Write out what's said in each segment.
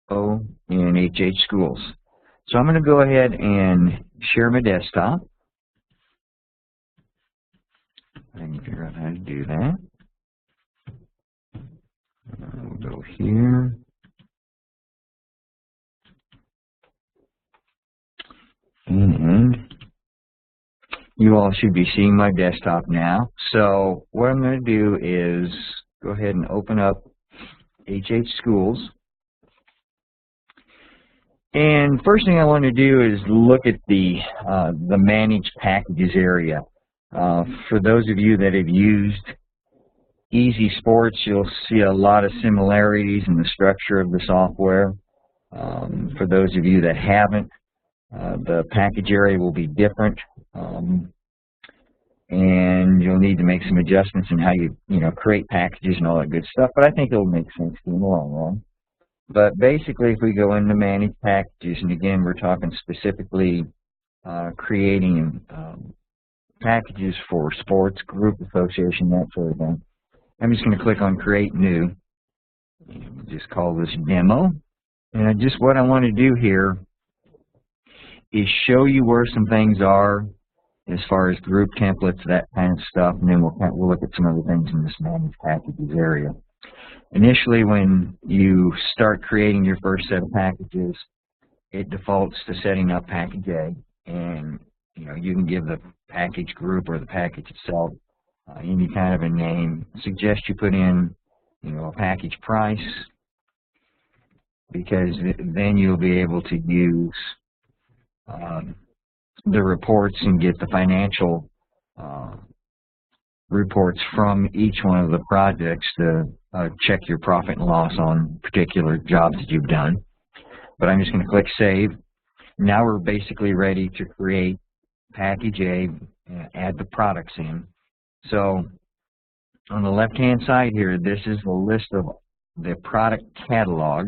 in hhschools. So I'm going to go ahead and share my desktop. I can figure out how to do that. We'll go here. And you all should be seeing my desktop now. So what I'm going to do is go ahead and open up hhschools. And first thing I want to do is look at the managed packages area. For those of you that have used Easy Sports, you'll see a lot of similarities in the structure of the software. For those of you that haven't, the package area will be different, and you'll need to make some adjustments in how you create packages and all that good stuff. But I think it'll make sense to you in the long run. But basically, if we go into manage packages, and again, we're talking specifically creating packages for sports, group association, that sort of thing. I'm just going to click on Create New. And we'll just call this Demo. And just what I want to do here is show you where some things are as far as group templates, that kind of stuff, and then we'll look at some other things in this manage packages area. Initially, when you start creating your first set of packages, it defaults to setting up package A, and you can give the package group or the package itself any kind of a name. I suggest you put in a package price, because then you'll be able to use the reports and get the financial reports from each one of the projects to check your profit and loss on particular jobs that you've done. But I'm just going to click Save. Now we're basically ready to create package A, add the products in. So on the left-hand side here, this is the list of the product catalog.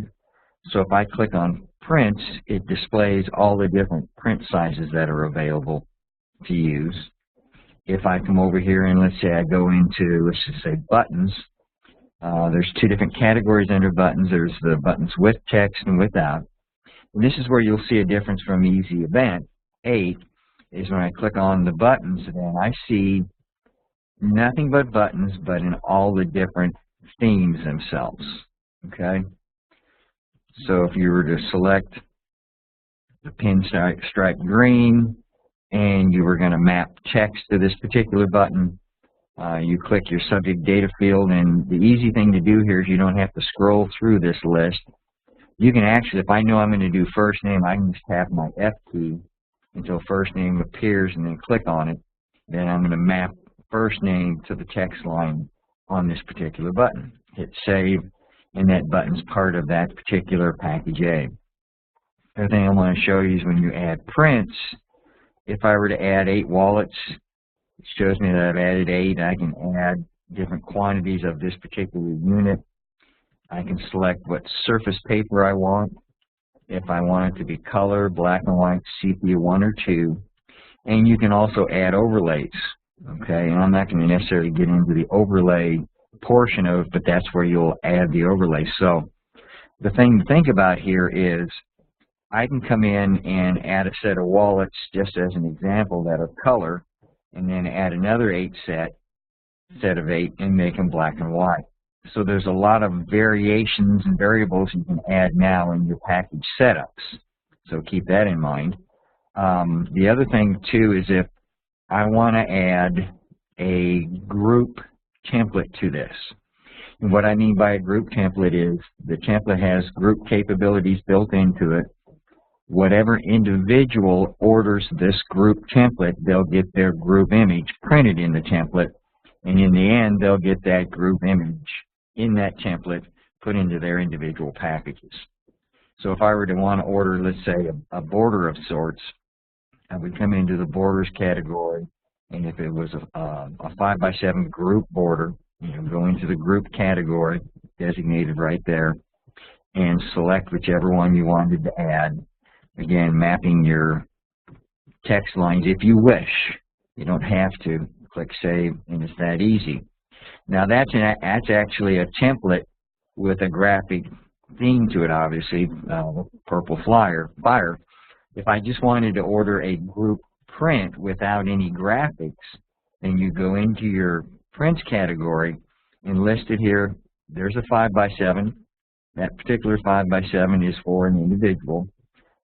So if I click on Prints, it displays all the different print sizes that are available to use. If I come over here and let's say I go into, let's just say buttons, there's two different categories under buttons. There's the buttons with text and without. And this is where you'll see a difference from Easy Event 8, is when I click on the buttons, then I see nothing but buttons, but in all the different themes themselves. Okay? So if you were to select the pinstripe green, and you were going to map text to this particular button, you click your subject data field, and the easy thing to do here is you don't have to scroll through this list. You can actually, if I know I'm going to do first name, I can just tap my F key until first name appears and then click on it. Then I'm going to map first name to the text line on this particular button. Hit Save, and that button's part of that particular package A. Other thing I want to show you is when you add prints, if I were to add 8 wallets, it shows me that I've added 8. I can add different quantities of this particular unit. I can select what surface paper I want. If I want it to be color, black and white, sepia 1 or 2. And you can also add overlays. Okay, and I'm not going to necessarily get into the overlay portion of it, but that's where you'll add the overlay. So the thing to think about here is I can come in and add a set of wallets, just as an example, that are color, and then add another 8 set of 8 and make them black and white. So there's a lot of variations and variables you can add now in your package setups. So keep that in mind. The other thing too is if I want to add a group template to this. And what I mean by a group template is the template has group capabilities built into it. Whatever individual orders this group template, they'll get their group image printed in the template, and in the end they'll get that group image in that template put into their individual packages. So if I were to want to order, let's say, a border of sorts, I would come into the borders category, and if it was a 5x7 group border, go into the group category designated right there and select whichever one you wanted to add. Again, mapping your text lines if you wish. You don't have to. Click Save, and it's that easy. Now that's actually a template with a graphic theme to it, obviously, purple fire. If I just wanted to order a group print without any graphics, then you go into your prints category and list it here. There's a 5x7. That particular 5x7 is for an individual,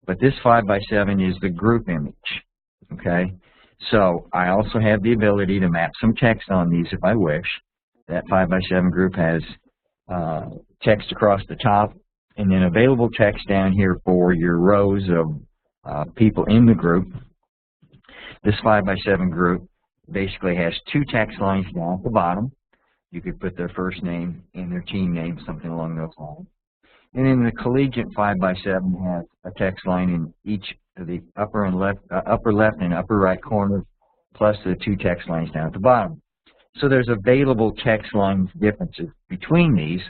but this 5x7 is the group image. Okay, so I also have the ability to map some text on these if I wish. That 5x7 group has text across the top, and then available text down here for your rows of people in the group. This 5x7 group basically has two text lines down at the bottom. You could put their first name and their team name, something along those lines. And then the collegiate 5x7 has a text line in each of the upper left and upper right corners, plus the two text lines down at the bottom. So there's available text lines differences between these,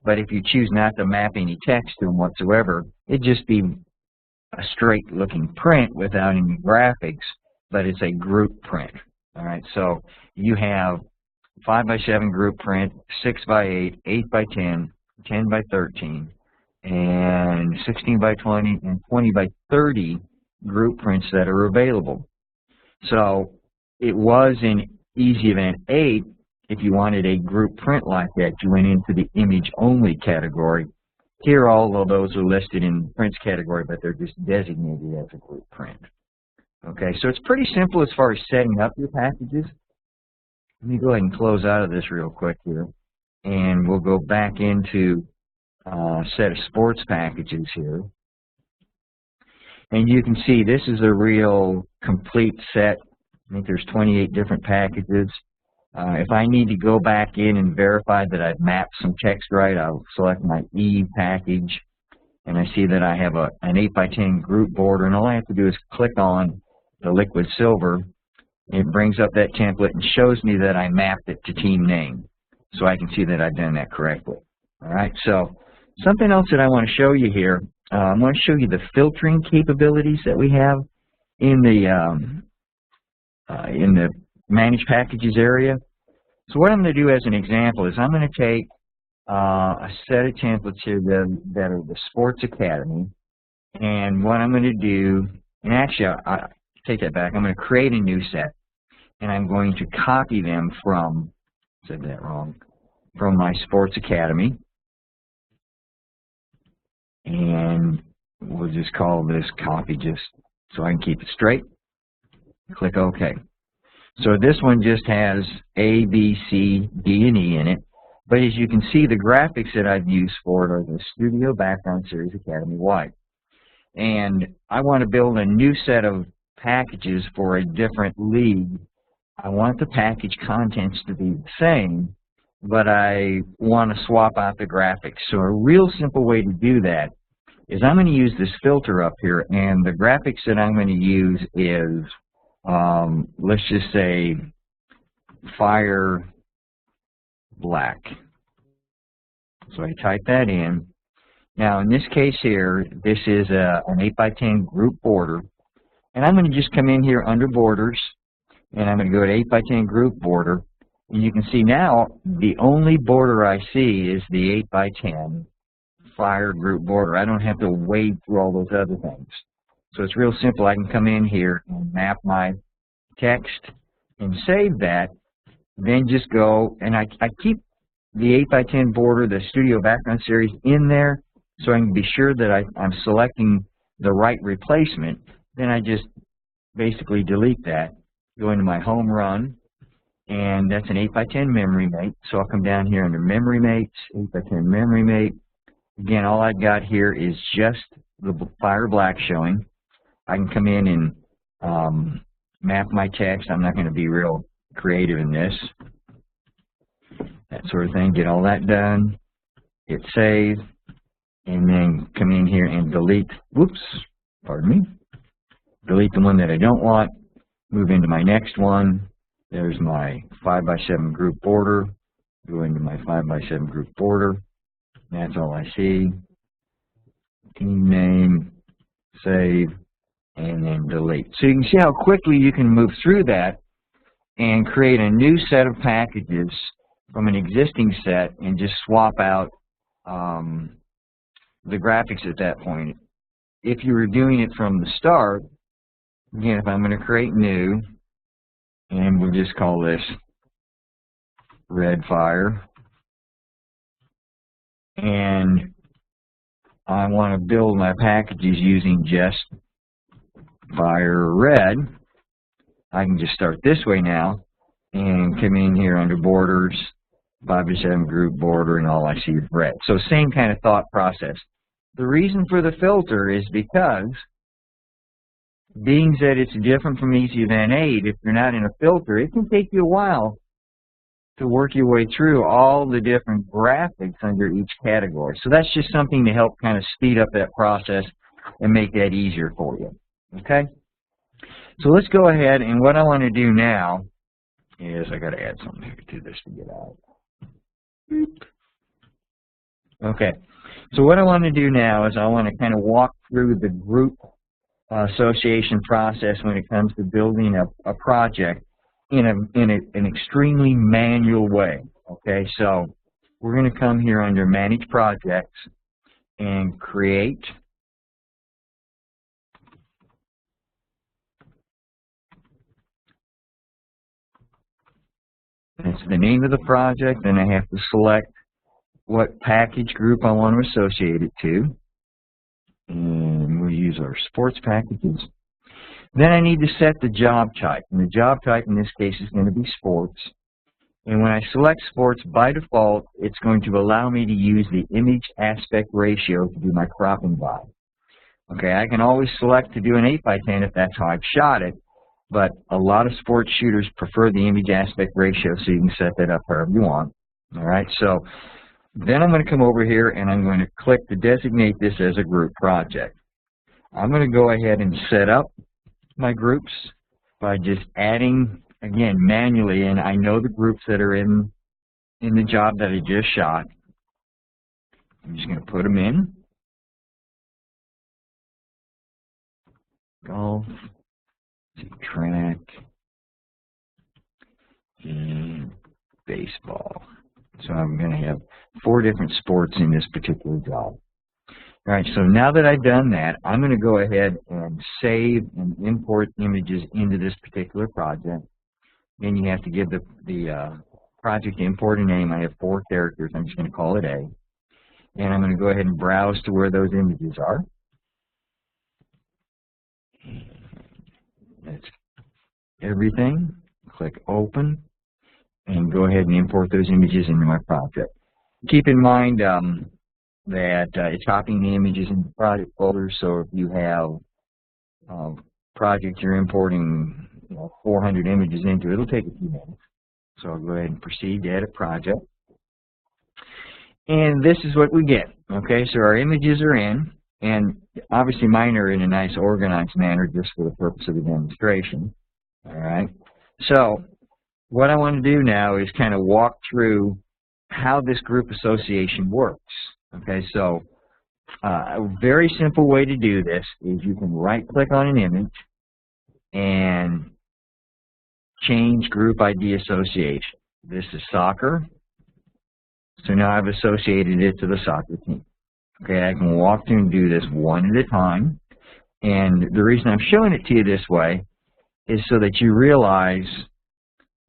but if you choose not to map any text to them whatsoever, it'd just be a straight looking print without any graphics, but it's a group print. All right, so you have 5x7 group print, 6x8, 8x10, 10x13, and 16x20 and 20x30 group prints that are available. So it was in Easy Event 8, if you wanted a group print like that, you went into the image only category. Here, all of those are listed in the prints category, but they're just designated as a group print. Okay, so it's pretty simple as far as setting up your packages. Let me go ahead and close out of this real quick here, and we'll go back into a set of sports packages here. And you can see this is a real complete set. I think there's 28 different packages. If I need to go back in and verify that I've mapped some text right, I'll select my E package, and I see that I have an 8x10 group border, and all I have to do is click on the liquid silver. It brings up that template and shows me that I mapped it to team name, so I can see that I've done that correctly. All right, so something else that I want to show you here, I want to show you the filtering capabilities that we have in the Manage Packages area. So what I'm going to do as an example is I'm going to take a set of templates here that are the Sports Academy, and what I'm going to do, and actually I take that back, I'm going to create a new set, and I'm going to copy them from, said that wrong, from my Sports Academy, and we'll just call this copy just so I can keep it straight. Click OK. So this one just has A, B, C, D, and E in it. But as you can see, the graphics that I've used for it are the Studio Background Series Academy White. And I want to build a new set of packages for a different league. I want the package contents to be the same, but I want to swap out the graphics. So a real simple way to do that is I'm going to use this filter up here, and the graphics that I'm going to use is let's just say fire black. So I type that in. Now in this case here, this is an 8x10 group border, and I'm going to just come in here under borders, and I'm going to go to 8x10 group border, and you can see now the only border I see is the 8x10 fire group border. I don't have to wade through all those other things. So it's real simple. I can come in here and map my text and save that, then just go, and I keep the 8x10 border, the Studio Background Series, in there so I can be sure that I'm selecting the right replacement. Then I just basically delete that, go into my home run, and that's an 8x10 memory mate. So I'll come down here under memory mates, 8x10 memory mate. Again, all I've got here is just the fire black showing. I can come in and map my text. I'm not going to be real creative in this. That sort of thing. Get all that done. Hit save. And then come in here and delete. Whoops. Pardon me. Delete the one that I don't want. Move into my next one. There's my 5x7 group border. Go into my 5x7 group border. That's all I see. Team name. Save. And then delete. So you can see how quickly you can move through that and create a new set of packages from an existing set and just swap out the graphics at that point. If you were doing it from the start, again, if I'm going to create new, and we'll just call this red fire, and I want to build my packages using just fire red, I can just start this way now and come in here under borders, 5x7 group border, and all I see is red. So same kind of thought process. The reason for the filter is because, being that it's different from each event 8, if you're not in a filter, it can take you a while to work your way through all the different graphics under each category. So that's just something to help kind of speed up that process and make that easier for you. Okay? So let's go ahead, and what I want to do now is I got to add something to this to get out. Okay. So what I want to do now is I want to kind of walk through the group association process when it comes to building a project in an extremely manual way. Okay, so we're going to come here under Manage Projects and Create. That's the name of the project, and I have to select what package group I want to associate it to. And we'll use our sports packages. Then I need to set the job type, and the job type in this case is going to be sports. And when I select sports, by default, it's going to allow me to use the image aspect ratio to do my cropping by. Okay, I can always select to do an 8x10 if that's how I've shot it, but a lot of sports shooters prefer the image aspect ratio, so you can set that up however you want. All right, so then I'm going to come over here and I'm going to click to designate this as a group project. I'm going to go ahead and set up my groups by just adding, again, manually, and I know the groups that are in the job that I just shot. I'm just going to put them in. Golf, track, and baseball. So I'm going to have 4 different sports in this particular job. All right, so now that I've done that, I'm going to go ahead and save and import images into this particular project. Then you have to give the project import a name. I have 4 characters. I'm just going to call it A. And I'm going to go ahead and browse to where those images are. That's everything. Click Open, and go ahead and import those images into my project. Keep in mind that it's copying the images in the project folder, so if you have a project you're importing 400 images into, it'll take a few minutes. So I'll go ahead and proceed to edit project. And this is what we get. Okay, so our images are in, and obviously mine are in a nice organized manner just for the purpose of the demonstration. All right, so what I want to do now is kind of walk through how this group association works. Okay, so a very simple way to do this is you can right-click on an image and change group ID association. This is soccer, so now I've associated it to the soccer team. Okay, I can walk through and do this one at a time, and the reason I'm showing it to you this way is so that you realize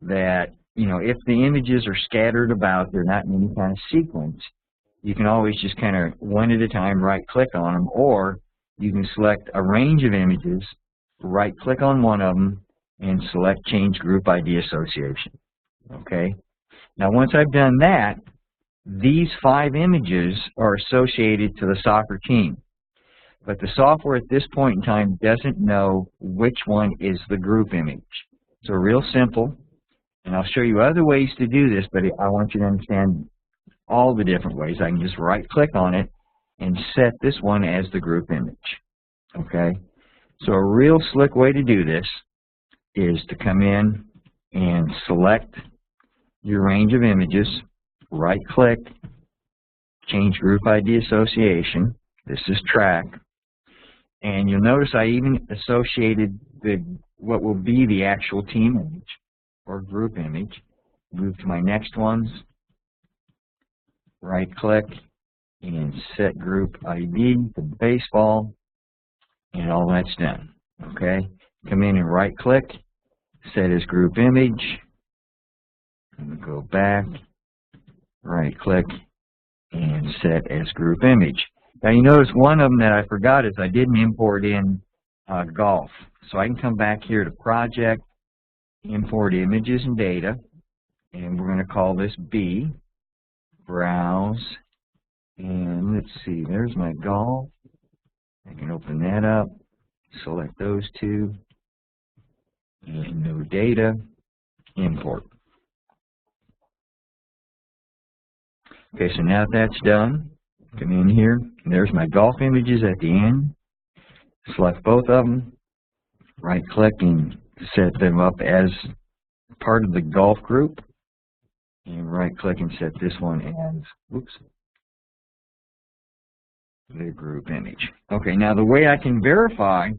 that, if the images are scattered about, they're not in any kind of sequence, you can always just kind of one at a time right-click on them, or you can select a range of images, right-click on one of them, and select Change Group ID Association. Okay? Now, once I've done that, these 5 images are associated to the soccer team. But the software at this point in time doesn't know which one is the group image. So real simple, and I'll show you other ways to do this, but I want you to understand all the different ways. I can just right-click on it and set this one as the group image. Okay? So a real slick way to do this is to come in and select your range of images, right-click, change Group ID Association. This is track. And you'll notice I even associated what will be the actual team image or group image. Move to my next ones, right-click, and set group ID to baseball, and all that's done. Okay, come in and right click, set as group image, and go back, right click, and set as group image. Now you notice one of them that I forgot is I didn't import in golf. So I can come back here to project, import images and data, and we're going to call this B, browse, and let's see, there's my golf. I can open that up, select those two, and no data, import. Okay, so now that that's done, come in here, and there's my golf images at the end. Select both of them, right click and set them up as part of the golf group, and right click and set this one as, oops, the group image. Okay, now the way I can verify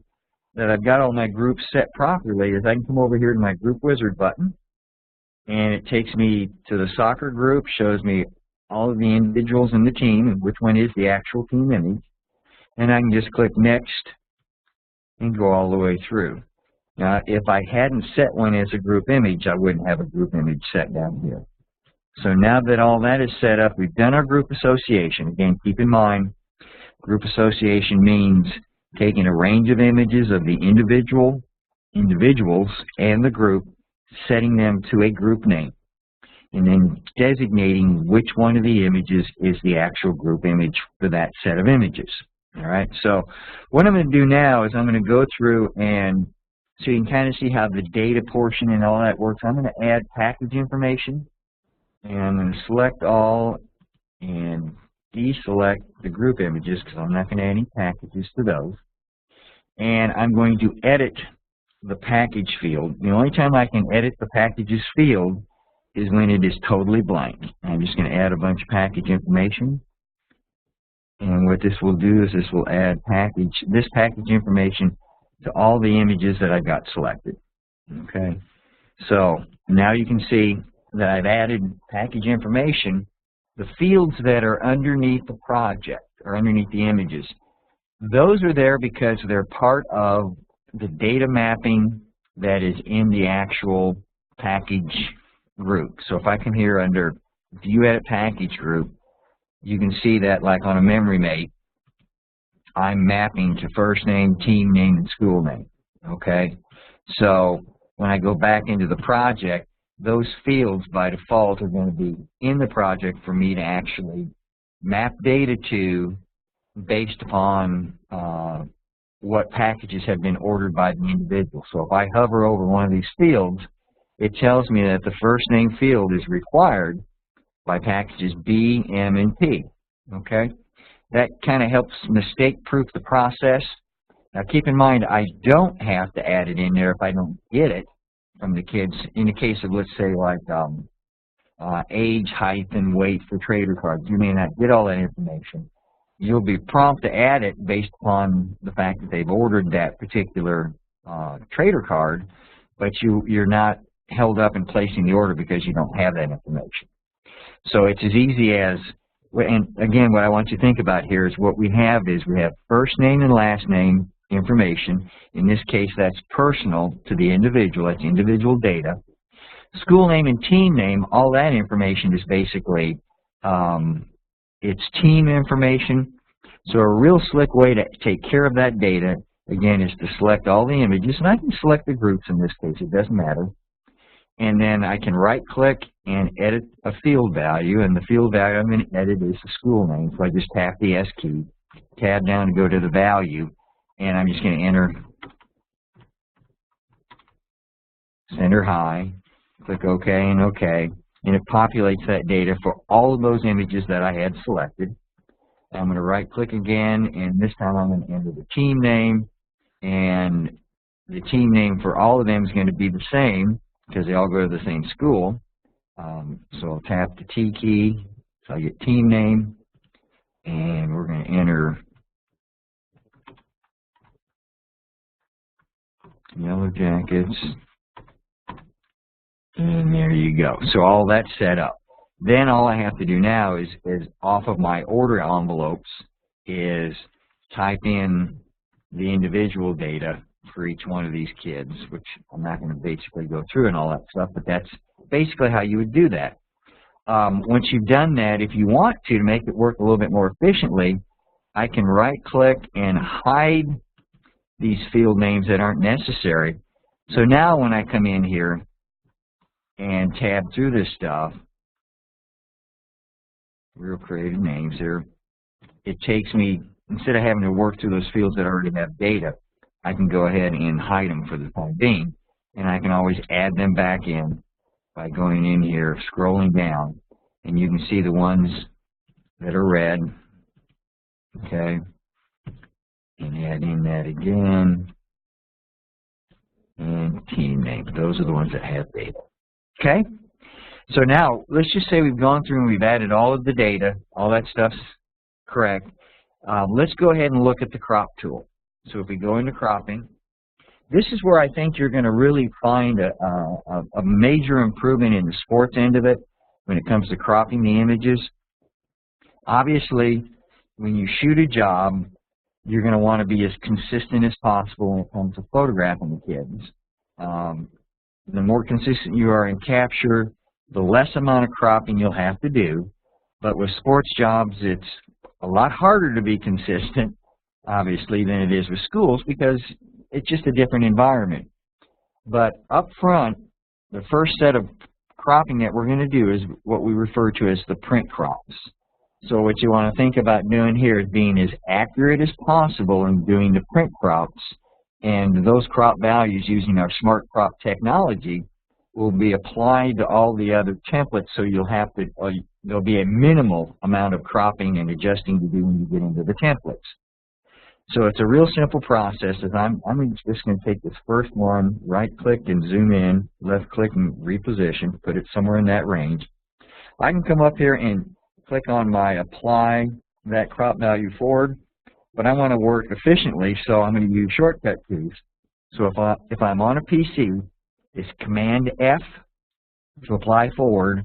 that I've got all my groups set properly is I can come over here to my group wizard button, and it takes me to the soccer group, shows me all of the individuals in the team and which one is the actual team image, and I can just click next and go all the way through. Now if I hadn't set one as a group image, I wouldn't have a group image set down here. So now that all that is set up, we've done our group association. Again, keep in mind, group association means taking a range of images of the individuals and the group, setting them to a group name, and then designating which one of the images is the actual group image for that set of images. All right, so what I'm going to do now is I'm going to go through, and so you can kind of see how the data portion and all that works. I'm going to add package information, and I'm going to select all and deselect the group images because I'm not going to add any packages to those. And I'm going to edit the package field. The only time I can edit the packages field is when it is totally blank. I'm just going to add a bunch of package information. And what this will do is this will add this package information to all the images that I've got selected. Okay, so now you can see that I've added package information. The fields that are underneath the project or underneath the images, those are there because they're part of the data mapping that is in the actual package group. So if I come here under View Edit Package Group, you can see that like on a memory mate, I'm mapping to first name, team name, and school name. Okay, so when I go back into the project, those fields by default are going to be in the project for me to actually map data to based upon what packages have been ordered by the individual. So if I hover over one of these fields, it tells me that the first name field is required by packages B, M, and P. Okay, that kind of helps mistake-proof the process. Now keep in mind, I don't have to add it in there if I don't get it from the kids. In the case of, let's say, like age, height, and weight for trader cards, you may not get all that information. You'll be prompt to add it based upon the fact that they've ordered that particular trader card, but you're not held up in placing the order because you don't have that information. So it's as easy as, and again, what I want you to think about here is what we have is we have first name and last name information. In this case, that's personal to the individual. That's individual data. School name and team name, all that information is basically it's team information. So a real slick way to take care of that data, again, is to select all the images. And I can select the groups in this case. It doesn't matter. And then I can right-click and edit a field value. And the field value I'm going to edit is the school name. So I just tap the S key, tab down to go to the value. And I'm just going to enter center high, click OK and OK, and it populates that data for all of those images that I had selected. I'm going to right click again, and this time I'm going to enter the team name, and the team name for all of them is going to be the same because they all go to the same school. So I'll tap the T key, so I get team name, and we're going to enter Yellow Jackets, and there you go. So all that's set up. Then all I have to do now is off of my order envelopes is type in the individual data for each one of these kids, which I'm not going to basically go through and all that stuff, but that's basically how you would do that. Once you've done that, if you want to make it work a little bit more efficiently, I can right-click and hide these field names that aren't necessary. So now when I come in here and tab through this stuff, real creative names here, it takes me, instead of having to work through those fields that already have data, I can go ahead and hide them for the time being. And I can always add them back in by going in here, scrolling down, and you can see the ones that are red, okay, and add in that again, and team name. Those are the ones that have data, okay? So now, let's just say we've gone through and we've added all of the data, all that stuff's correct. Let's go ahead and look at the crop tool. So if we go into cropping, this is where I think you're going to really find a major improvement in the sports end of it when it comes to cropping the images. Obviously, when you shoot a job, you're going to want to be as consistent as possible when it comes to photographing the kids. The more consistent you are in capture, the less amount of cropping you'll have to do. But with sports jobs, it's a lot harder to be consistent, obviously, than it is with schools because it's just a different environment. But up front, the first set of cropping that we're going to do is what we refer to as the print crops. So what you want to think about doing here is being as accurate as possible in doing the print crops. And those crop values using our smart crop technology will be applied to all the other templates, so you'll have to, there'll be a minimal amount of cropping and adjusting to do when you get into the templates. So it's a real simple process. As I'm just going to take this first one, right-click and zoom in, left-click and reposition, put it somewhere in that range. I can come up here and click on my apply that crop value forward, but I want to work efficiently, so I'm going to use shortcut keys. So if I'm on a PC, it's Command F to apply forward,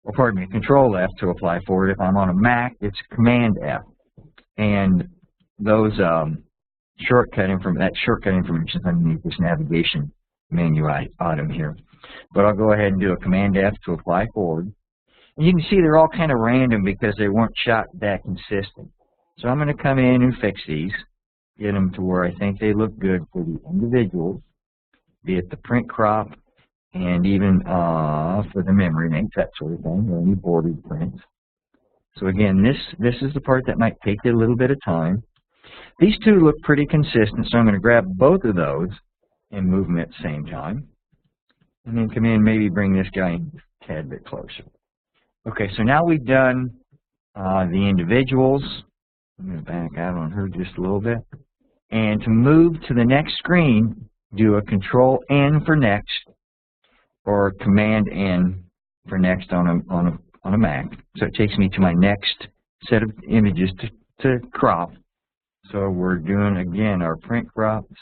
or pardon me, Control F to apply forward. If I'm on a Mac, it's Command F. And those shortcut information is underneath this navigation menu item here. But I'll go ahead and do a Command F to apply forward. And you can see they're all kind of random because they weren't shot that consistent. So I'm going to come in and fix these, get them to where I think they look good for the individuals, be it the print crop and even for the memory names, that sort of thing, or any bordered prints. So again, this is the part that might take you a little bit of time. These two look pretty consistent, so I'm going to grab both of those and move them at the same time. And then come in and maybe bring this guy a tad bit closer. Okay, so now we've done the individuals. I'm going to back out on her just a little bit. And to move to the next screen, do a Control-N for next, or Command-N for next on a Mac. So it takes me to my next set of images to crop. So we're doing, again, our print crops.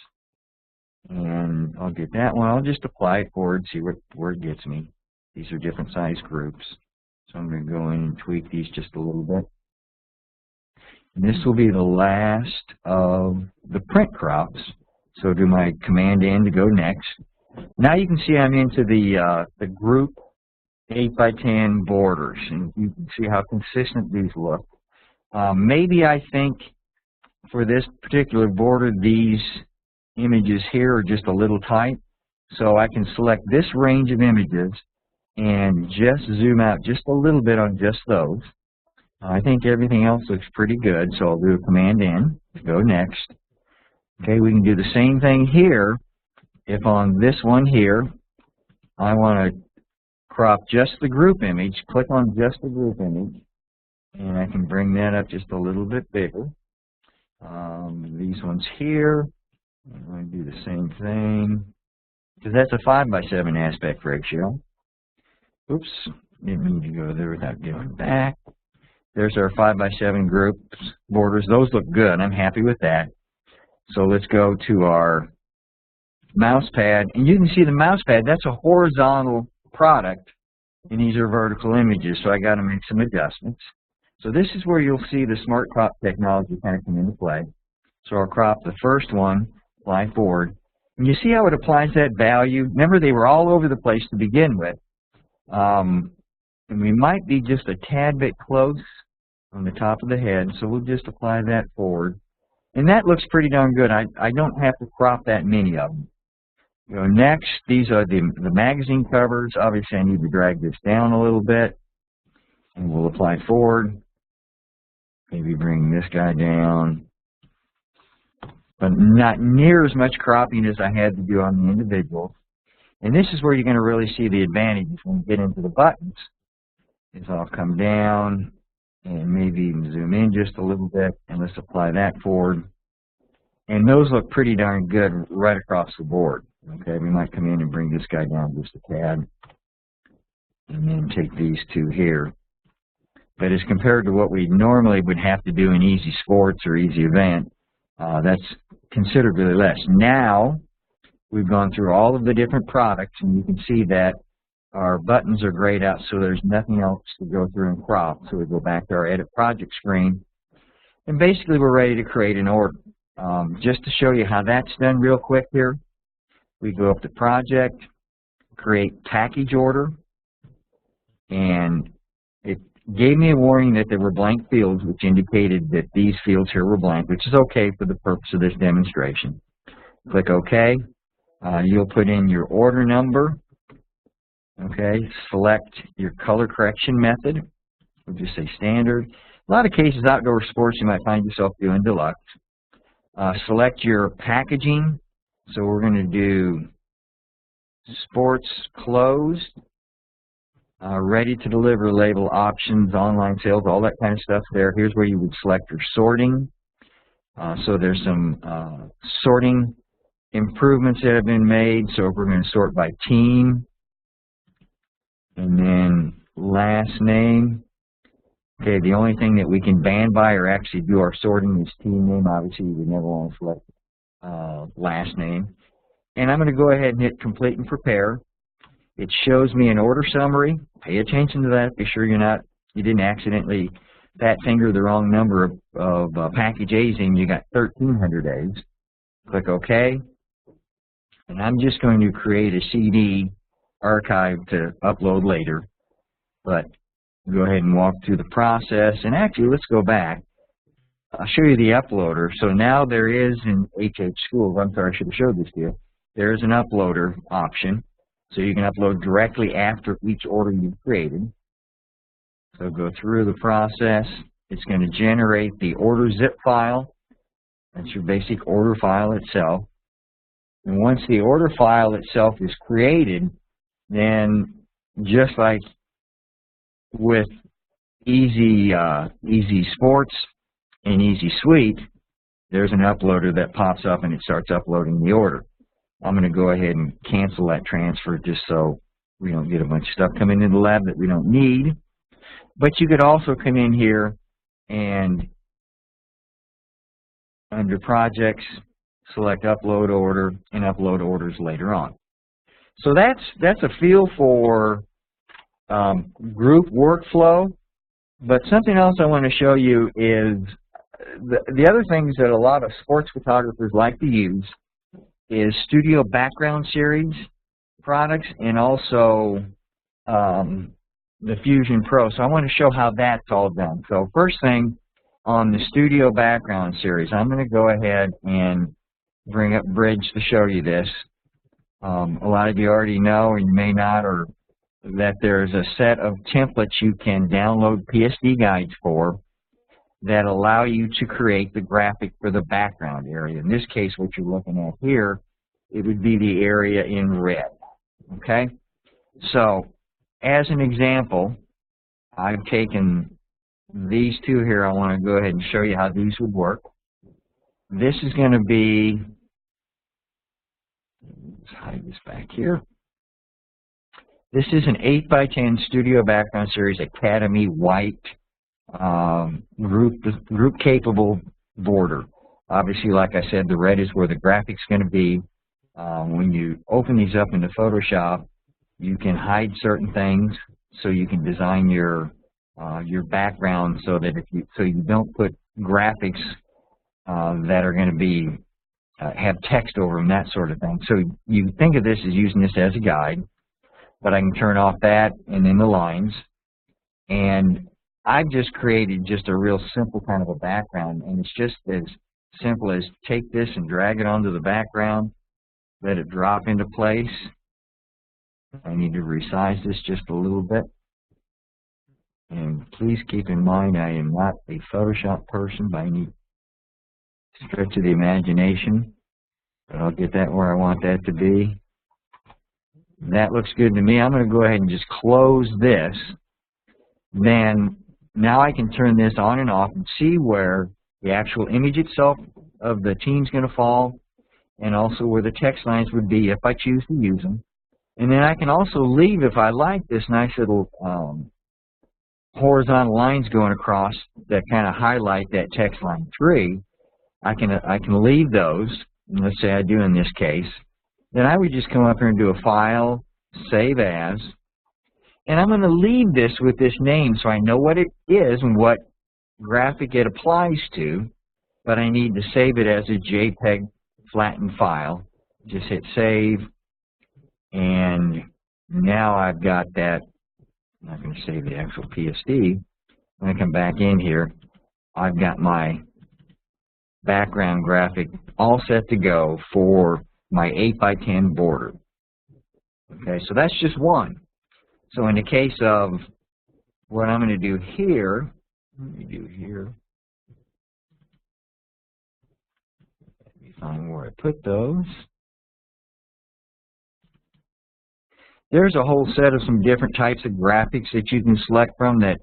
And I'll get that one. I'll just apply it forward, see where it gets me. These are different size groups. So I'm going to go in and tweak these just a little bit. And this will be the last of the print crops. So do my Command-N to go next. Now you can see I'm into the group 8x10 borders, and you can see how consistent these look. Maybe I think for this particular border, these images here are just a little tight. So I can select this range of images and just zoom out just a little bit on just those. I think everything else looks pretty good, so I'll do a Command-N to go next. Okay, we can do the same thing here. If on this one here, I want to crop just the group image, click on just the group image, and I can bring that up just a little bit bigger. These ones here, I'm going to do the same thing, because that's a 5:7 aspect ratio. Oops, didn't mean to go there without going back. There's our 5:7 groups, borders. Those look good. I'm happy with that. So let's go to our mouse pad. And you can see the mouse pad, that's a horizontal product And these are vertical images, so I got to make some adjustments. So this is where you'll see the smart crop technology kind of come into play. So I'll crop the first one, apply forward. And you see how it applies that value? Remember, they were all over the place to begin with. And we might be just a tad bit close on the top of the head, so we'll just apply that forward. And that looks pretty darn good. I don't have to crop that many of them. You know, next, these are the magazine covers. Obviously, I need to drag this down a little bit. And we'll apply forward. Maybe bring this guy down. But not near as much cropping as I had to do on the individuals. And this is where you're going to really see the advantages when you get into the buttons. Is I'll come down and maybe even zoom in just a little bit, and let's apply that forward. And those look pretty darn good right across the board. Okay, we might come in and bring this guy down just a tad, and then take these two here. But as compared to what we normally would have to do in Easy Sports or Easy Event, that's considerably less. Now, we've gone through all of the different products, and you can see that our buttons are grayed out, so there's nothing else to go through and crop. So we go back to our Edit Project screen, and basically we're ready to create an order. Just to show you how that's done real quick here, we go up to Project, Create Package Order, and it gave me a warning that there were blank fields, which indicated that these fields here were blank, which is okay for the purpose of this demonstration. Click OK. You'll put in your order number. Okay, select your color correction method. We'll just say standard. A lot of cases, outdoor sports, you might find yourself doing deluxe. Select your packaging. So we're going to do sports closed, ready to deliver label, options, online sales, all that kind of stuff there. Here's where you would select your sorting. So there's some sorting improvements that have been made. So if we're going to sort by team, and then last name. Okay, the only thing that we can band by or actually do our sorting is team name. Obviously, you would never want to select last name. And I'm going to go ahead and hit complete and prepare. It shows me an order summary. Pay attention to that. Be sure you didn't accidentally fat finger the wrong number of package A's in. You got 1,300 A's. Click OK. And I'm just going to create a CD archive to upload later, but go ahead and walk through the process. And actually, let's go back. I'll show you the uploader. So now there is in hhschools, I'm sorry, I should have showed this to you. There is an uploader option, so you can upload directly after each order you've created. So go through the process. It's going to generate the order zip file. That's your basic order file itself. And once the order file itself is created, then just like with Easy Sports and Easy Suite, there's an uploader that pops up and it starts uploading the order. I'm going to go ahead and cancel that transfer just so we don't get a bunch of stuff coming into the lab that we don't need. But you could also come in here and under Projects, select Upload Order and upload orders later on. So that's a feel for group workflow. But something else I want to show you is the other things that a lot of sports photographers like to use is Studio Background Series products and also the Fusion Pro. So I want to show how that's all done. So first thing on the Studio Background Series, I'm going to go ahead and bring up Bridge to show you this. A lot of you already know, or you may not, or that there's a set of templates you can download PSD guides for that allow you to create the graphic for the background area. In this case, what you're looking at here, it would be the area in red. Okay? So, as an example, I've taken these two here. I want to go ahead and show you how these would work. This is going to be, let's hide this back here. This is an 8x10 Studio Background Series Academy white group capable border. Obviously, like I said, the red is where the graphic's going to be. When you open these up into Photoshop, you can hide certain things. so you can design your background so that you don't put graphics that are going to be have text over them, that sort of thing. So you think of this as using this as a guide, but I can turn off that and then the lines. And I've just created just a real simple kind of a background, and it's just as simple as take this and drag it onto the background, let it drop into place. I need to resize this just a little bit. And please keep in mind I am not a Photoshop person by any stretch of the imagination, but I'll get that where I want that to be. That looks good to me. I'm going to go ahead and just close this. Then now I can turn this on and off and see where the actual image itself of the team's going to fall, and also where the text lines would be if I choose to use them. And then I can also leave, if I like, this nice little horizontal lines going across that kind of highlight that text line 3. I can leave those, and let's say I do in this case. Then I would just come up here and do a File, Save As, and I'm going to leave this with this name so I know what it is and what graphic it applies to, but I need to save it as a JPEG flattened file. Just hit Save, and now I've got that. I'm not going to save the actual PSD. When I come back in here, I've got my background graphic all set to go for my 8x10 border. Okay, so that's just one. So in the case of what I'm going to do here, let me find where I put those. There's a whole set of some different types of graphics that you can select from that,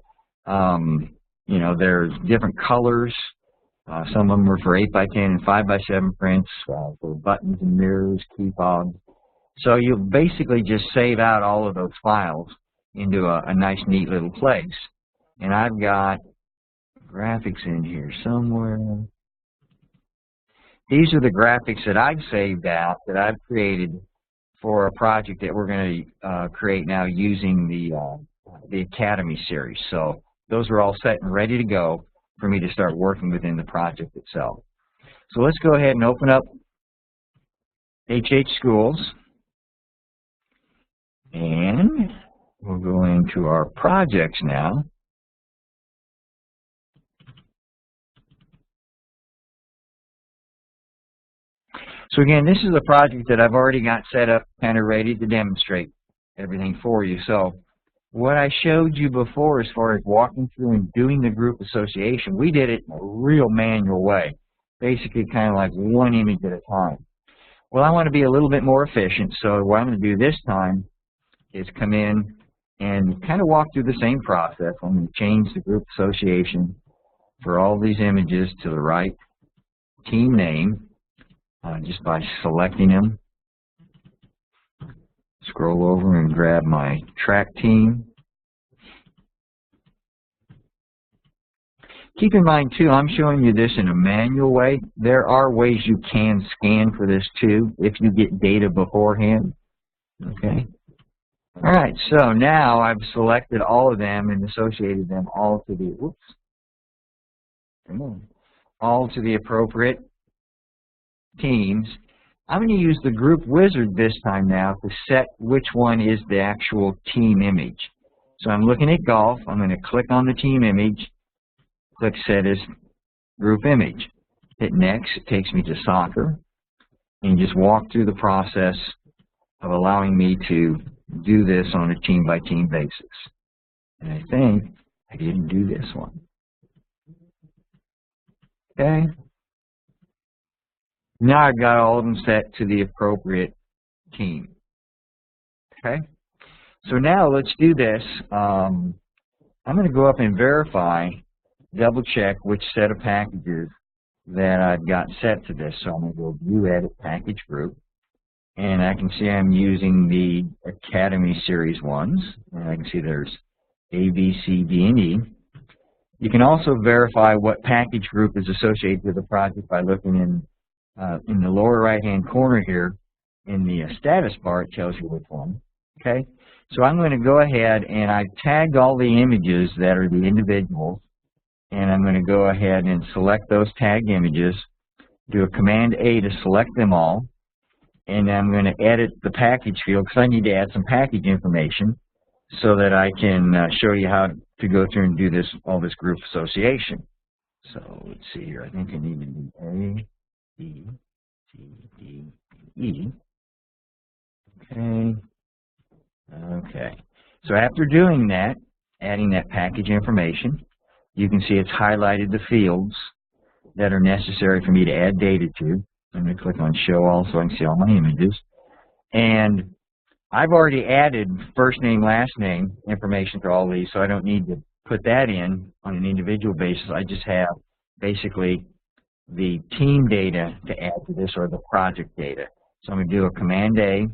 you know, there's different colors. Some of them are for 8x10 and 5x7 prints, for buttons and mirrors, key fobs. So you'll basically just save out all of those files into a nice, neat little place. And I've got graphics in here somewhere. These are the graphics that I've saved out, that I've created for a project that we're going to create now using the Academy series. So those are all set and ready to go for me to start working within the project itself. So let's go ahead and open up hhschools, and we'll go into our projects now. So again, this is a project that I've already got set up, kind of ready to demonstrate everything for you. So what I showed you before as far as walking through and doing the group association, we did it in a real manual way, basically kind of like one image at a time. Well, I want to be a little bit more efficient, so what I'm going to do this time is come in and kind of walk through the same process. I'm going to change the group association for all these images to the right team name just by selecting them. Scroll over and grab my track team. Keep in mind too, I'm showing you this in a manual way. There are ways you can scan for this too if you get data beforehand. Okay. All right, so now I've selected all of them and associated them all to the all to the appropriate teams. I'm going to use the group wizard this time now to set which one is the actual team image. So I'm looking at golf. I'm going to click on the team image, click Set as Group Image. Hit Next. It takes me to soccer, and just walk through the process of allowing me to do this on a team-by-team basis. And I think I didn't do this one. Okay. Now I've got all of them set to the appropriate team. Okay. So now let's do this. I'm going to go up and verify, double check which set of packages that I've got set to this. So I'm going to go View, Edit, Package Group. And I can see I'm using the Academy Series ones. And I can see there's A, B, C, D, and E. You can also verify what package group is associated with the project by looking in the lower right-hand corner here in the status bar. It tells you which one. Okay. So I'm going to go ahead and I've tagged all the images that are the individuals, and I'm going to go ahead and select those tagged images, do a Command A to select them all, and I'm going to edit the package field because I need to add some package information so that I can show you how to go through and do this, all this group association. So let's see here. I think I need to do A, B, C, D, E. Okay. Okay. So after doing that, adding that package information, you can see it's highlighted the fields that are necessary for me to add data to. I'm going to click on Show All so I can see all my images. And I've already added first name, last name information to all these, so I don't need to put that in on an individual basis. I just have basically the team data to add to this, or the project data. So I'm going to do a Command A,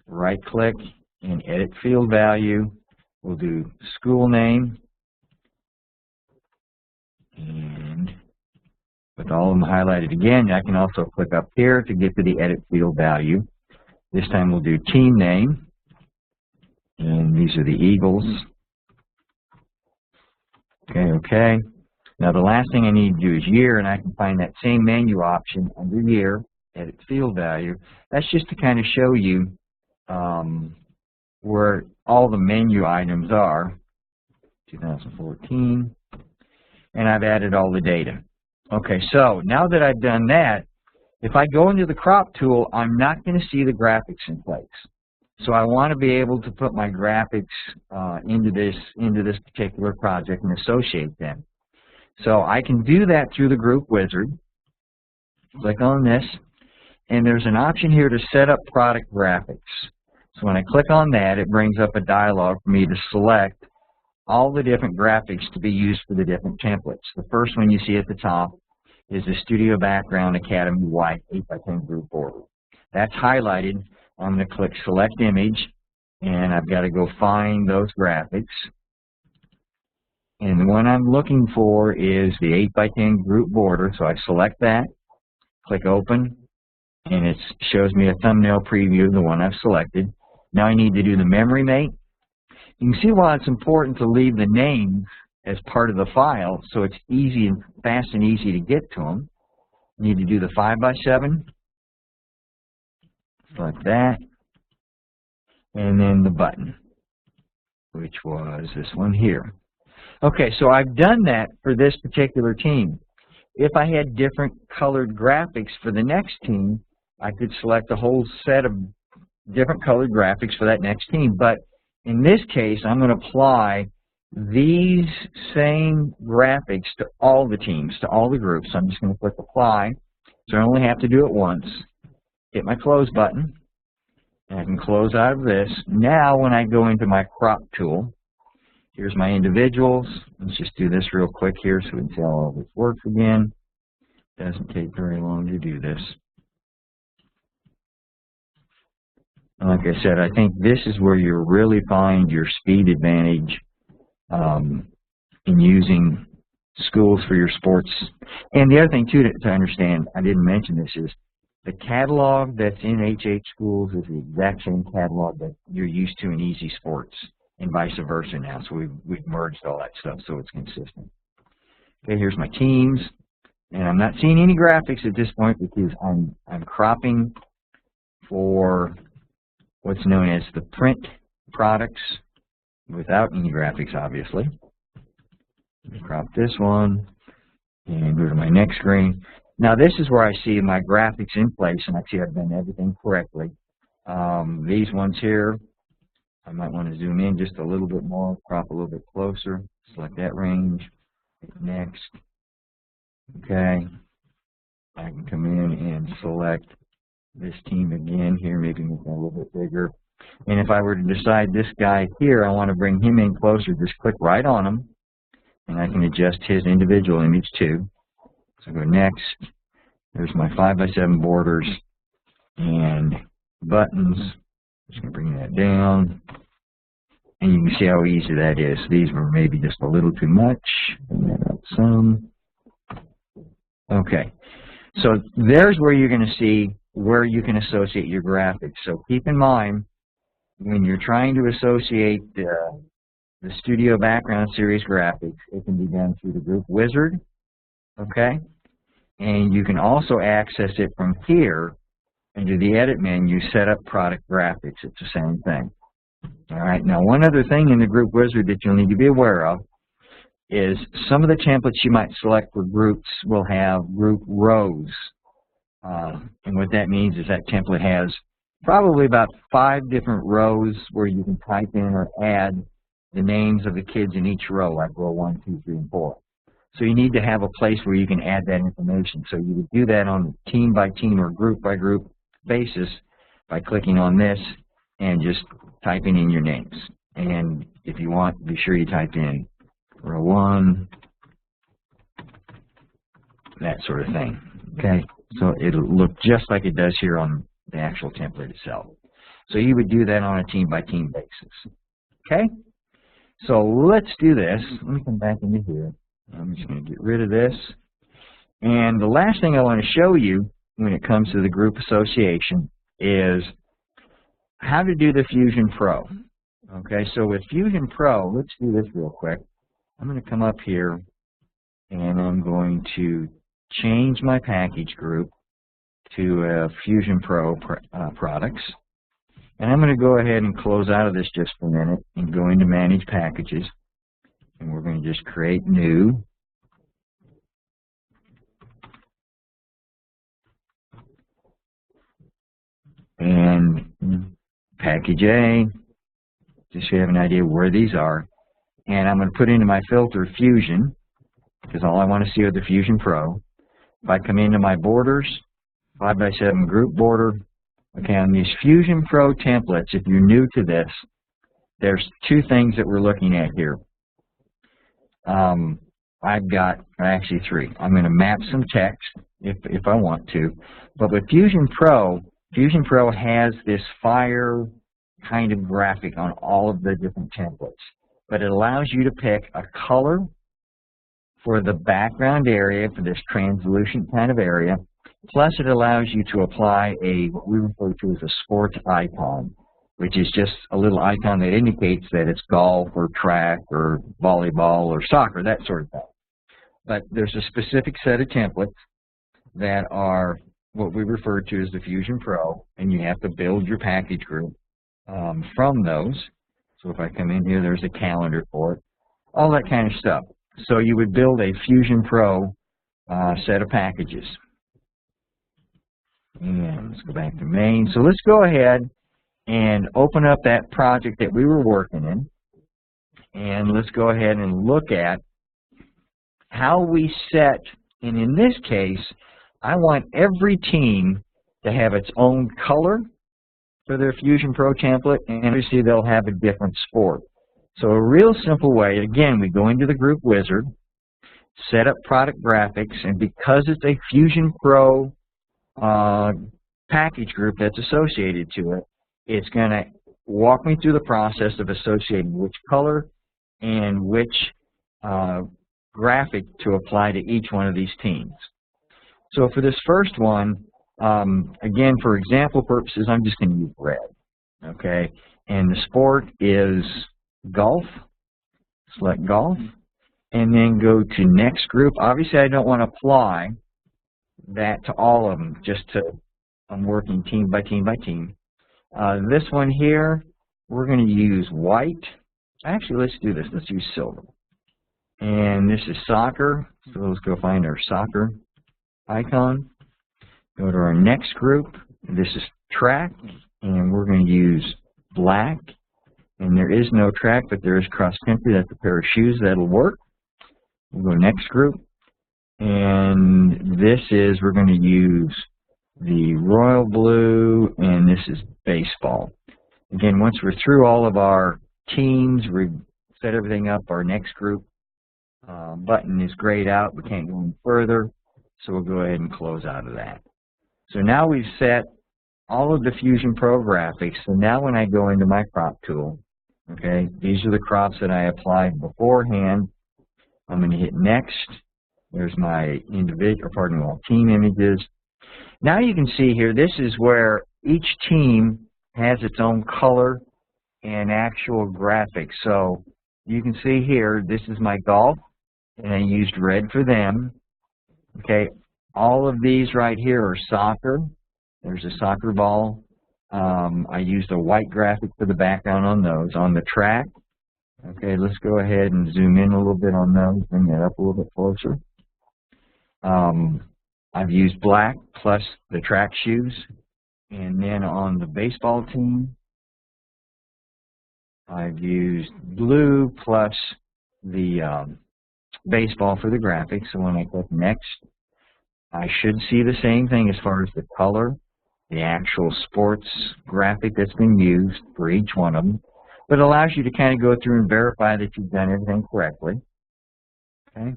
right click, and edit field value. We'll do school name, and with all of them highlighted again, I can also click up here to get to the edit field value. This time we'll do team name, and these are the Eagles. Okay, okay. Now the last thing I need to do is year, and I can find that same menu option under year, edit field value. That's just to kind of show you where all the menu items are, 2014, and I've added all the data. Okay, so now that I've done that, if I go into the crop tool, I'm not going to see the graphics in place. So I want to be able to put my graphics into this particular project and associate them. So I can do that through the group wizard. Click on this, and there's an option here to set up product graphics. So when I click on that, it brings up a dialog for me to select all the different graphics to be used for the different templates. The first one you see at the top is the Studio Background Academy White 8x10 group border. That's highlighted. I'm going to click Select Image, and I've got to go find those graphics. And the one I'm looking for is the 8x10 group border, so I select that, click Open, and it shows me a thumbnail preview of the one I've selected. Now I need to do the memory mate. You can see why it's important to leave the names as part of the file so it's easy and fast and easy to get to them. You need to do the 5x7, like that, and then the button, which was this one here. Okay, so I've done that for this particular team. If I had different colored graphics for the next team, I could select a whole set of different colored graphics for that next team. But in this case, I'm going to apply these same graphics to all the teams, to all the groups. So I'm just going to click Apply. So I only have to do it once. Hit my Close button, and I can close out of this. Now when I go into my crop tool, here's my individuals. Let's just do this real quick here so we can see how all this works again. Doesn't take very long to do this. Like I said, I think this is where you really find your speed advantage in using schools for your sports. And the other thing, too, to understand, I didn't mention this, is the catalog that's in hhschools is the exact same catalog that you're used to in Easy Sports, and vice versa now. So we've merged all that stuff so it's consistent. Okay, here's my teams. And I'm not seeing any graphics at this point because I'm cropping for what's known as the print products without any graphics, obviously. Crop this one and go to my next screen. Now this is where I see my graphics in place, and I see I've done everything correctly. These ones here, I might want to zoom in just a little bit more, crop a little bit closer, select that range, hit next. Okay, I can come in and select this team again here, maybe make that a little bit bigger. And if I were to decide this guy here, I want to bring him in closer, just click right on him, and I can adjust his individual image too. So go next. There's my 5x7 borders and buttons. Just going to bring that down. And you can see how easy that is. These were maybe just a little too much. Bring that up some. Okay. So there's where you're going to see where you can associate your graphics. So keep in mind, when you're trying to associate the Studio Background Series graphics, it can be done through the group wizard, okay? And you can also access it from here into the edit menu, set up product graphics. It's the same thing. All right, now one other thing in the group wizard that you'll need to be aware of is some of the templates you might select for groups will have group rows. And what that means is that template has probably about 5 different rows where you can type in or add the names of the kids in each row, like row 1, 2, 3, and 4. So you need to have a place where you can add that information. So you would do that on a team by team or group by group basis by clicking on this and just typing in your names. And if you want, be sure you type in row 1, that sort of thing. Okay, so it'll look just like it does here on the actual template itself. So you would do that on a team by team basis. Okay, so let's do this. Let me come back into here. I'm just going to get rid of this. And the last thing I want to show you when it comes to the group association is how to do the Fusion Pro. Okay, so with Fusion Pro, let's do this real quick. I'm going to come up here and I'm going to change my package group to Fusion Pro products. And I'm going to go ahead and close out of this just for a minute and go into Manage Packages. And we're going to just create new. And package A, just so you have an idea where these are. And I'm going to put into my filter Fusion, because all I want to see are the Fusion Pro. If I come into my borders, 5x7 group border, okay, on these Fusion Pro templates, if you're new to this, there's 2 things that we're looking at here. I've got actually 3. I'm going to map some text if I want to, but with Fusion Pro has this fire kind of graphic on all of the different templates, but it allows you to pick a color for the background area, for this translucent kind of area, plus it allows you to apply what we refer to as a sports icon, which is just a little icon that indicates that it's golf or track or volleyball or soccer, that sort of thing. But there's a specific set of templates that are what we refer to as the Fusion Pro, and you have to build your package group from those. So if I come in here, there's a calendar for it, all that kind of stuff. So you would build a Fusion Pro set of packages. And let's go back to main. So let's go ahead and open up that project that we were working in. And let's go ahead and look at how we set, and in this case, I want every team to have its own color for their Fusion Pro template, and obviously they'll have a different sport. So a real simple way, again, we go into the group wizard, set up product graphics, and because it's a Fusion Pro package group that's associated to it, it's going to walk me through the process of associating which color and which graphic to apply to each one of these teams. So for this first one, again, for example purposes, I'm just going to use red, okay? And the sport is golf. Select golf, and then go to next group. Obviously, I don't want to apply that to all of them, just to, I'm working team by team by team. This one here, we're going to use white. Actually, let's do this. Let's use silver. And this is soccer, so let's go find our soccer icon. Go to our next group. This is track, and we're going to use black. And there is no track, but there is cross country. That's a pair of shoes. That'll work. We'll go next group. And this is, we're going to use the royal blue, and this is baseball. Again, once we're through all of our teams, we've set everything up, our next group button is grayed out. We can't go any further, so we'll go ahead and close out of that. So now we've set all of the Fusion Pro graphics, so now when I go into my crop tool, okay, these are the crops that I applied beforehand. I'm going to hit next. There's my individual, pardon me, all team images. Now you can see here, this is where each team has its own color an actual graphic. So you can see here, this is my golf, and I used red for them. Okay, all of these right here are soccer. There's a soccer ball. I used a white graphic for the background on those. On the track, okay, let's go ahead and zoom in a little bit on those, bring that up a little bit closer. I've used black plus the track shoes. And then on the baseball team, I've used blue plus the baseball for the graphics. So when I click next, I should see the same thing as far as the color, the actual sports graphic that's been used for each one of them. But it allows you to kind of go through and verify that you've done everything correctly. Okay.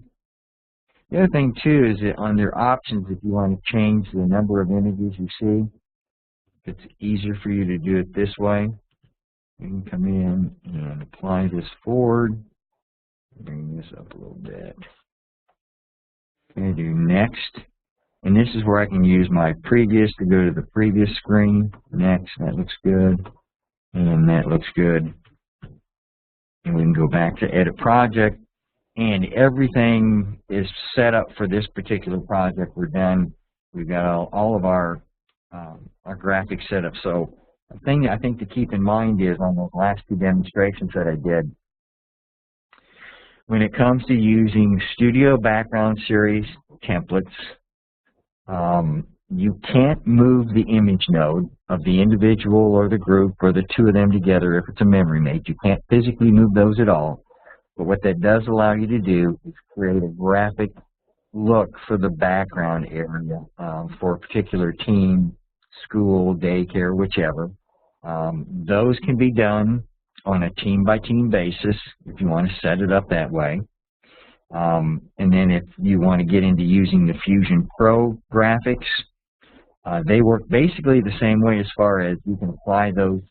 The other thing too is that under options, if you want to change the number of images you see, if it's easier for you to do it this way, you can come in and apply this forward. Bring this up a little bit. Okay, do next. And this is where I can use my previous to go to the previous screen. Next, that looks good. And that looks good. And we can go back to edit project. And everything is set up for this particular project. We're done. We've got all of our graphics set up. So the thing I think to keep in mind is on those last two demonstrations that I did, when it comes to using Studio Background Series templates, you can't move the image node of the individual or the group or the two of them together if it's a memory mate. You can't physically move those at all. But what that does allow you to do is create a graphic look for the background area for a particular team, school, daycare, whichever. Those can be done on a team-by-team basis if you want to set it up that way. And then if you want to get into using the Fusion Pro graphics, they work basically the same way as far as you can apply those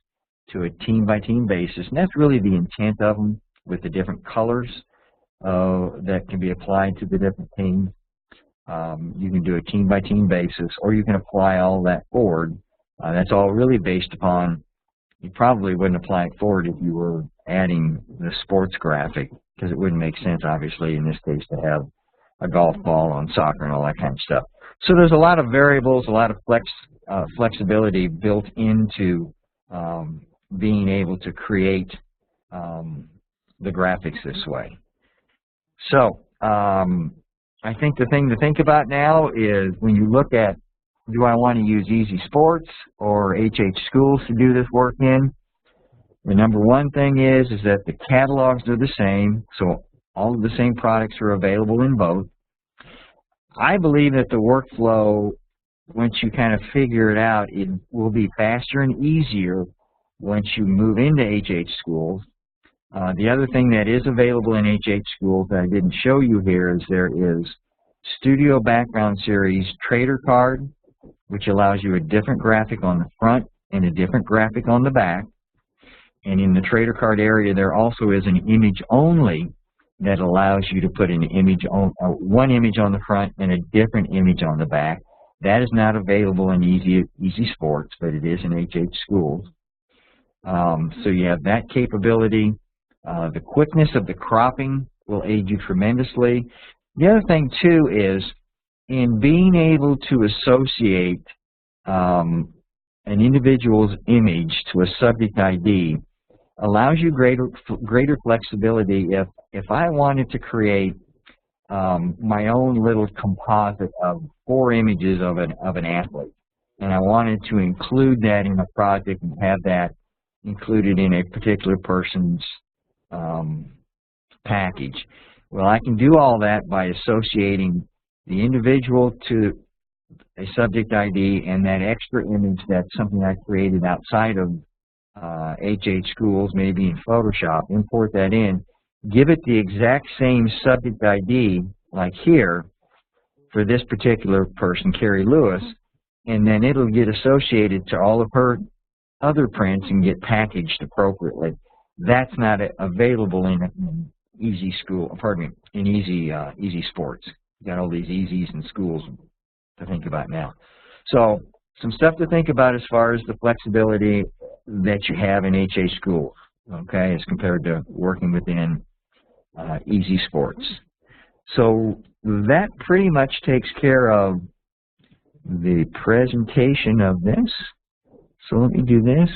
to a team-by-team basis. And that's really the intent of them, with the different colors that can be applied to the different teams. You can do a team-by-team basis, or you can apply all that forward. That's all really based upon, you probably wouldn't apply it forward if you were adding the sports graphic, because it wouldn't make sense, obviously, in this case, to have a golf ball on soccer and all that kind of stuff. So there's a lot of variables, a lot of flexibility built into being able to create the graphics this way. So I think the thing to think about now is when you look at, do I want to use Easy Sports or hhschools to do this work in? The number one thing is that the catalogs are the same, so all of the same products are available in both. I believe that the workflow, once you kind of figure it out, it will be faster and easier once you move into hhschools. The other thing that is available in hhschools that I didn't show you here is there is Studio Background Series Trader Card, which allows you a different graphic on the front and a different graphic on the back. And in the Trader Card area, there also is an image only that allows you to put an image on one image on the front and a different image on the back. That is not available in Easy Sports, but it is in hhschools. So you have that capability. The quickness of the cropping will aid you tremendously. The other thing, too, is in being able to associate an individual's image to a subject ID allows you greater flexibility. If I wanted to create my own little composite of 4 images of an athlete, and I wanted to include that in a project and have that included in a particular person's package. Well, I can do all that by associating the individual to a subject ID and that extra image that's something I created outside of hhschools, maybe in Photoshop. Import that in, give it the exact same subject ID, like here, for this particular person, Carrie Lewis, and then it'll get associated to all of her other prints and get packaged appropriately. That's not available in Easy Sports. You got all these Easies and schools to think about now. So some stuff to think about as far as the flexibility. that you have in hhschools, okay, as compared to working within Easy Sports. So that pretty much takes care of the presentation of this. So let me do this.